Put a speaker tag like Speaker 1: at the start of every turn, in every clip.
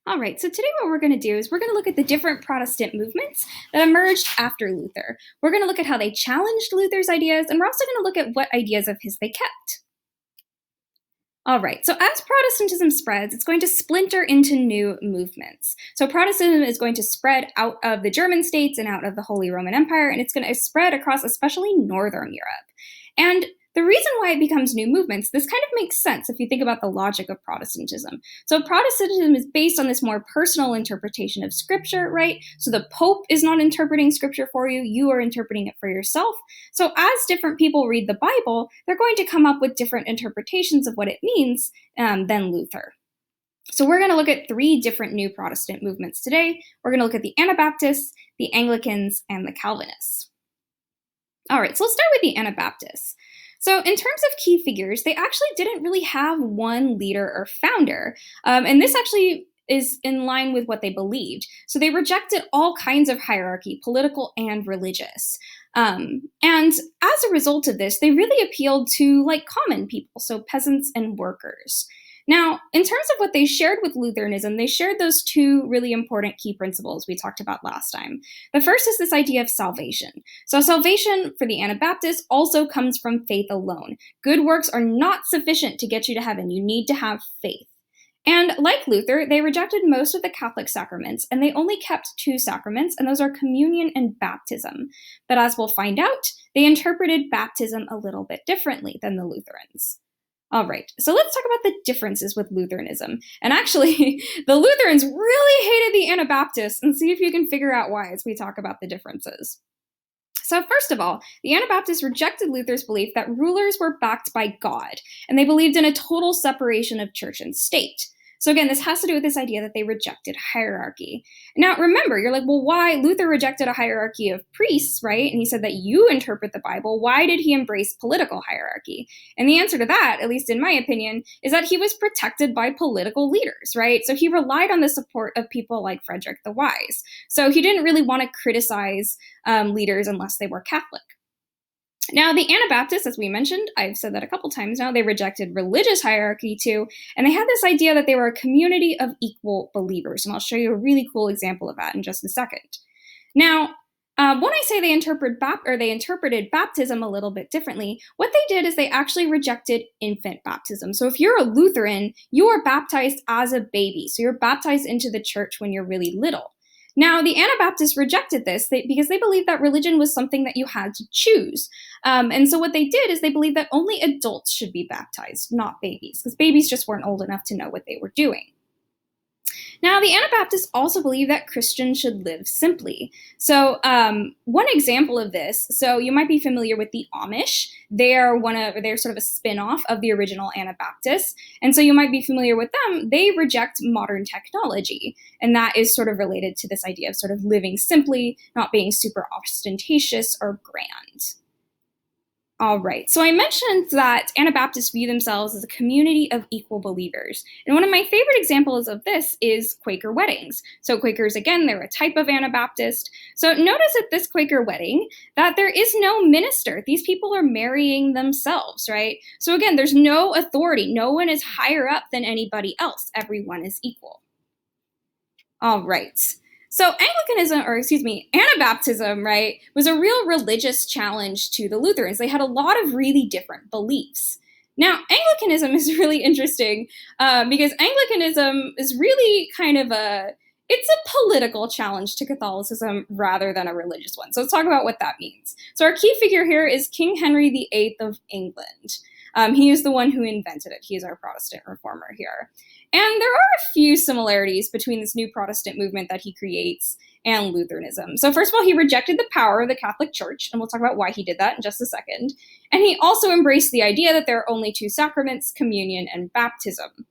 Speaker 1: All right, so today what we're going to do is we're going to look at the different Protestant movements that emerged after Luther. We're going to look at how they challenged Luther's ideas, and we're also going to look at what ideas of his they kept. All right, so as Protestantism spreads, it's going to splinter into new movements. So Protestantism is going to spread out of the German states and out of the Holy Roman Empire, and it's going to spread across especially Northern Europe. And the reason why it becomes new movements, this kind of makes sense if you think about the logic of Protestantism. So Protestantism is based on this more personal interpretation of Scripture, right? So the Pope is not interpreting Scripture for you, you are interpreting it for yourself. So as different people read the Bible, they're going to come up with different interpretations of what it means than Luther. So we're going to look at three different new Protestant movements today. We're going to look at the Anabaptists, the Anglicans, and the Calvinists. All right, so let's start with the Anabaptists. So in terms of key figures, they actually didn't really have one leader or founder. And this actually is in line with what they believed. So they rejected all kinds of hierarchy, political and religious. And as a result of this, they really appealed to common people, so peasants and workers. Now, in terms of what they shared with Lutheranism, they shared those two really important key principles we talked about last time. The first is this idea of salvation. So salvation for the Anabaptists also comes from faith alone. Good works are not sufficient to get you to heaven. You need to have faith. And like Luther, they rejected most of the Catholic sacraments, and they only kept two sacraments, and those are communion and baptism. But as we'll find out, they interpreted baptism a little bit differently than the Lutherans. All right, so let's talk about the differences with Lutheranism. And actually, the Lutherans really hated the Anabaptists, and see if you can figure out why as we talk about the differences. So first of all, the Anabaptists rejected Luther's belief that rulers were backed by God, and they believed in a total separation of church and state. So again, this has to do with this idea that they rejected hierarchy. Now remember, you're like, well, why? Luther rejected a hierarchy of priests, right? And he said that you interpret the Bible. Why did he embrace political hierarchy? And the answer to that, at least in my opinion, is that he was protected by political leaders, right? So he relied on the support of people like Frederick the Wise. So he didn't really want to criticize leaders unless they were Catholic. Now, the Anabaptists, as we mentioned, I've said that a couple times now, they rejected religious hierarchy too, and they had this idea that they were a community of equal believers, and I'll show you a really cool example of that in just a second. Now, when I say they interpreted baptism a little bit differently, what they did is they actually rejected infant baptism. So if you're a Lutheran, you are baptized as a baby, so you're baptized into the church when you're really little. Now, the Anabaptists rejected this because they believed that religion was something that you had to choose. And so what they did is they believed that only adults should be baptized, not babies, because babies just weren't old enough to know what they were doing. Now, the Anabaptists also believe that Christians should live simply. So one example of this, so you might be familiar with the Amish. They're sort of a spin-off of the original Anabaptists. And so you might be familiar with them. They reject modern technology. And that is sort of related to this idea of sort of living simply, not being super ostentatious or grand. All right, so I mentioned that Anabaptists view themselves as a community of equal believers. And one of my favorite examples of this is Quaker weddings. So Quakers, again, they're a type of Anabaptist. So notice at this Quaker wedding that there is no minister. These people are marrying themselves, right? So again, there's no authority. No one is higher up than anybody else. Everyone is equal. All right. So Anabaptism, right, was a real religious challenge to the Lutherans. They had a lot of really different beliefs. Now, Anglicanism is really interesting because Anglicanism is really kind of it's a political challenge to Catholicism rather than a religious one. So let's talk about what that means. So our key figure here is King Henry VIII of England. He is the one who invented it. He is our Protestant reformer here. And there are a few similarities between this new Protestant movement that he creates and Lutheranism. So first of all, he rejected the power of the Catholic Church, and we'll talk about why he did that in just a second. And he also embraced the idea that there are only two sacraments, communion and baptism.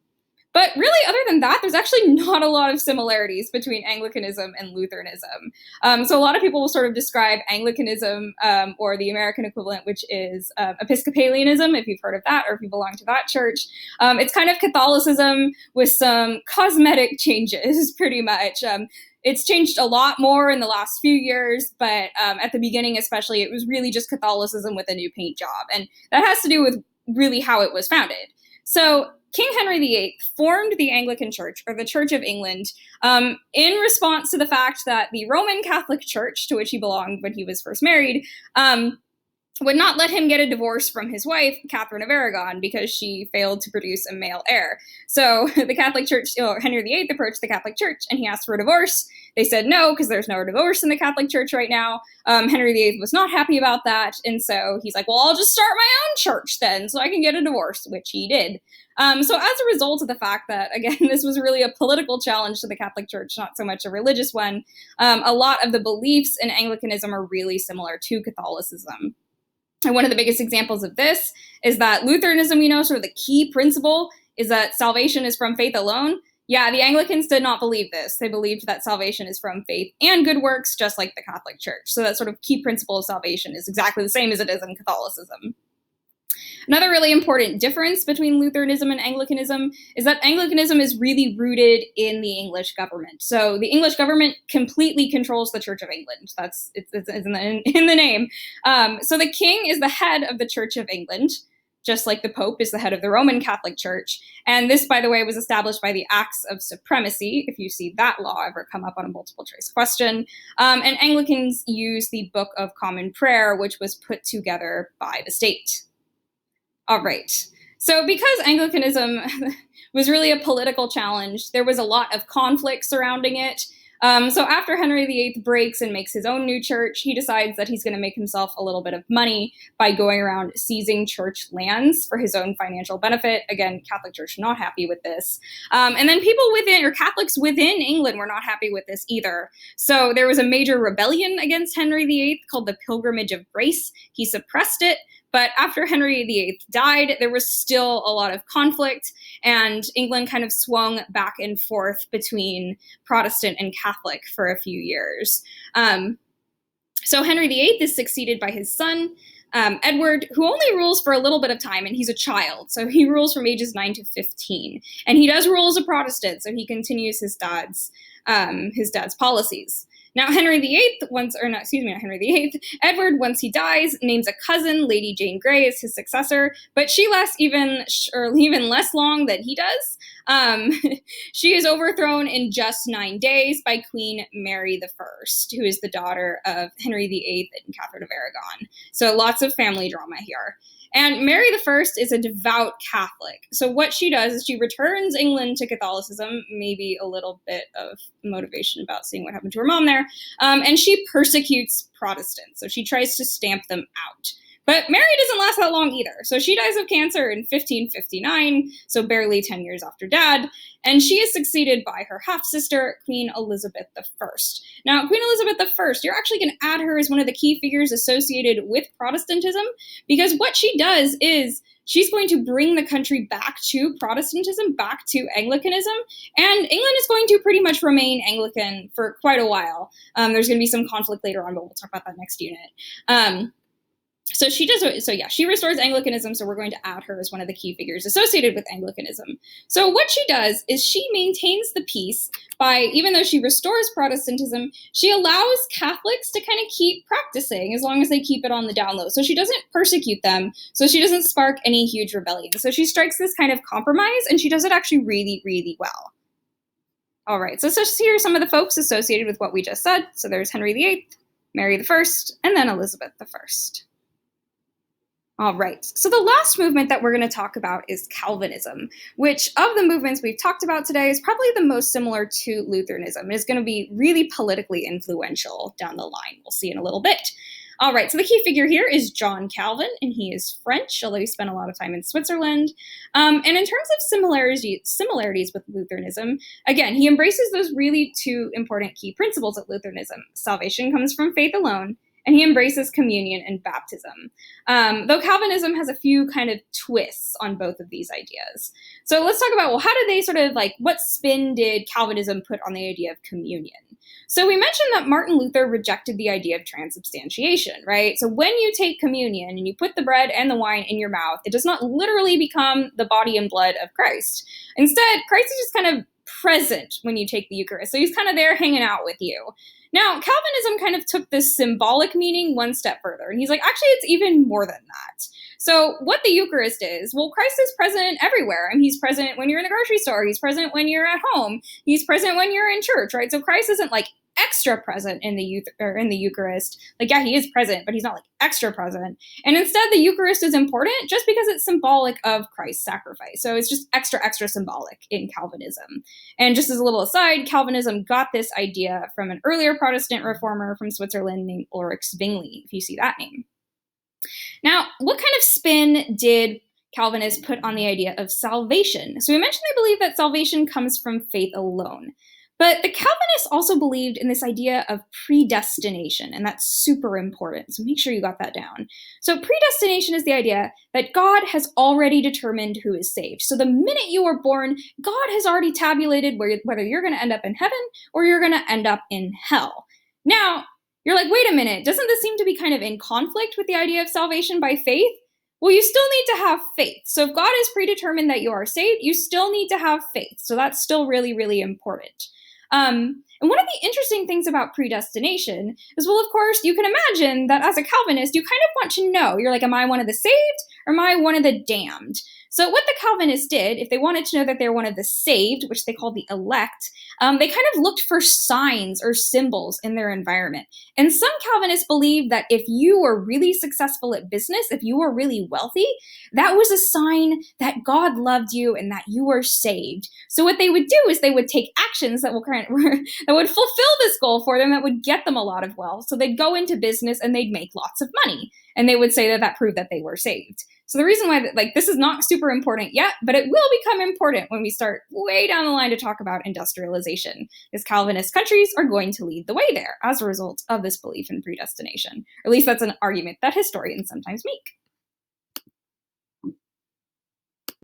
Speaker 1: But really, other than that, there's actually not a lot of similarities between Anglicanism and Lutheranism. So a lot of people will sort of describe Anglicanism or the American equivalent, which is Episcopalianism, if you've heard of that, or if you belong to that church. It's kind of Catholicism with some cosmetic changes, pretty much. It's changed a lot more in the last few years, but at the beginning especially, it was really just Catholicism with a new paint job. And that has to do with really how it was founded. So King Henry VIII formed the Anglican Church, or the Church of England, in response to the fact that the Roman Catholic Church, to which he belonged when he was first married, would not let him get a divorce from his wife, Catherine of Aragon, because she failed to produce a male heir. So the Catholic Church, Henry VIII approached the Catholic Church and he asked for a divorce. They said no, because there's no divorce in the Catholic Church right now. Henry VIII was not happy about that. And so he's like, well, I'll just start my own church then so I can get a divorce, which he did. So as a result of the fact that, again, this was really a political challenge to the Catholic Church, not so much a religious one, a lot of the beliefs in Anglicanism are really similar to Catholicism. And one of the biggest examples of this is that Lutheranism, sort of the key principle is that salvation is from faith alone. Yeah, the Anglicans did not believe this. They believed that salvation is from faith and good works, just like the Catholic Church. So that sort of key principle of salvation is exactly the same as it is in Catholicism. Another really important difference between Lutheranism and Anglicanism is that Anglicanism is really rooted in the English government. So the English government completely controls the Church of England. It's in the name. So the king is the head of the Church of England, just like the Pope is the head of the Roman Catholic Church. And this, by the way, was established by the Acts of Supremacy, if you see that law ever come up on a multiple choice question. And Anglicans use the Book of Common Prayer, which was put together by the state. All right. So because Anglicanism was really a political challenge, there was a lot of conflict surrounding it. So after Henry VIII breaks and makes his own new church, he decides that he's going to make himself a little bit of money by going around seizing church lands for his own financial benefit. Again, Catholic Church not happy with this. And then Catholics within England were not happy with this either. So there was a major rebellion against Henry VIII called the Pilgrimage of Grace. He suppressed it. But after Henry VIII died, there was still a lot of conflict, and England kind of swung back and forth between Protestant and Catholic for a few years. So Henry VIII is succeeded by his son, Edward, who only rules for a little bit of time, and he's a child. So he rules from ages 9 to 15. And he does rule as a Protestant, so he continues his dad's policies. Now, Edward, once he dies, names a cousin, Lady Jane Grey, as his successor, but she lasts even less long than he does. She is overthrown in just 9 days by Queen Mary I, who is the daughter of Henry VIII and Catherine of Aragon. So lots of family drama here. And Mary I is a devout Catholic. So what she does is she returns England to Catholicism, maybe a little bit of motivation about seeing what happened to her mom there, and she persecutes Protestants. So she tries to stamp them out. But Mary doesn't last that long either. So she dies of cancer in 1559, so barely 10 years after Dad, and she is succeeded by her half-sister, Queen Elizabeth I. Now, Queen Elizabeth I, you're actually going to add her as one of the key figures associated with Protestantism, because what she does is she's going to bring the country back to Protestantism, back to Anglicanism, and England is going to pretty much remain Anglican for quite a while. There's going to be some conflict later on, but we'll talk about that next unit. So she restores Anglicanism, so we're going to add her as one of the key figures associated with Anglicanism. So what she does is she maintains the peace by, even though she restores Protestantism, she allows Catholics to kind of keep practicing as long as they keep it on the down low. So she doesn't persecute them, so she doesn't spark any huge rebellion. So she strikes this kind of compromise, and she does it actually really, really well. All right, so here are some of the folks associated with what we just said. So there's Henry VIII, Mary I, and then Elizabeth I. All right, so the last movement that we're going to talk about is Calvinism, which of the movements we've talked about today is probably the most similar to Lutheranism. It is going to be really politically influential down the line. We'll see in a little bit. All right, so the key figure here is John Calvin, and he is French, although he spent a lot of time in Switzerland. And in terms of similarities with Lutheranism, again, he embraces those really two important key principles of Lutheranism. Salvation comes from faith alone, and he embraces communion and baptism. Though Calvinism has a few kind of twists on both of these ideas. So let's talk about, well, how did they what spin did Calvinism put on the idea of communion? So we mentioned that Martin Luther rejected the idea of transubstantiation, right? So when you take communion and you put the bread and the wine in your mouth, it does not literally become the body and blood of Christ. Instead, Christ is just kind of present when you take the Eucharist. So he's kind of there hanging out with you. Now, Calvinism kind of took this symbolic meaning one step further. And he's like, actually, it's even more than that. So what the Eucharist is, well, Christ is present everywhere. I mean, he's present when you're in the grocery store. He's present when you're at home. He's present when you're in church, right? So Christ isn't like extra present in the Eucharist. Like, yeah, he is present, but he's not like extra present. And instead, the Eucharist is important just because it's symbolic of Christ's sacrifice. So it's just extra symbolic in Calvinism. And just as a little aside, Calvinism got this idea from an earlier Protestant reformer from Switzerland named Ulrich Zwingli, if you see that name. Now, what kind of spin did Calvinists put on the idea of salvation? So we mentioned they believe that salvation comes from faith alone. But the Calvinists also believed in this idea of predestination, and that's super important. So make sure you got that down. So predestination is the idea that God has already determined who is saved. So the minute you were born, God has already tabulated whether you're going to end up in heaven or you're going to end up in hell. Now, you're like, wait a minute, doesn't this seem to be kind of in conflict with the idea of salvation by faith? Well, you still need to have faith. So if God has predetermined that you are saved, you still need to have faith. So that's still really, really important. And one of the interesting things about predestination is, well, of course, you can imagine that as a Calvinist, you kind of want to know, you're like, am I one of the saved or am I one of the damned? So what the Calvinists did, if they wanted to know that they're one of the saved, which they called the elect, they kind of looked for signs or symbols in their environment. And some Calvinists believed that if you were really successful at business, if you were really wealthy, that was a sign that God loved you and that you were saved. So what they would do is they would take actions that would fulfill this goal for them, that would get them a lot of wealth. So they'd go into business and they'd make lots of money. And they would say that that proved that they were saved. So the reason why, this is not super important yet, but it will become important when we start way down the line to talk about industrialization, because Calvinist countries are going to lead the way there as a result of this belief in predestination. Or at least that's an argument that historians sometimes make.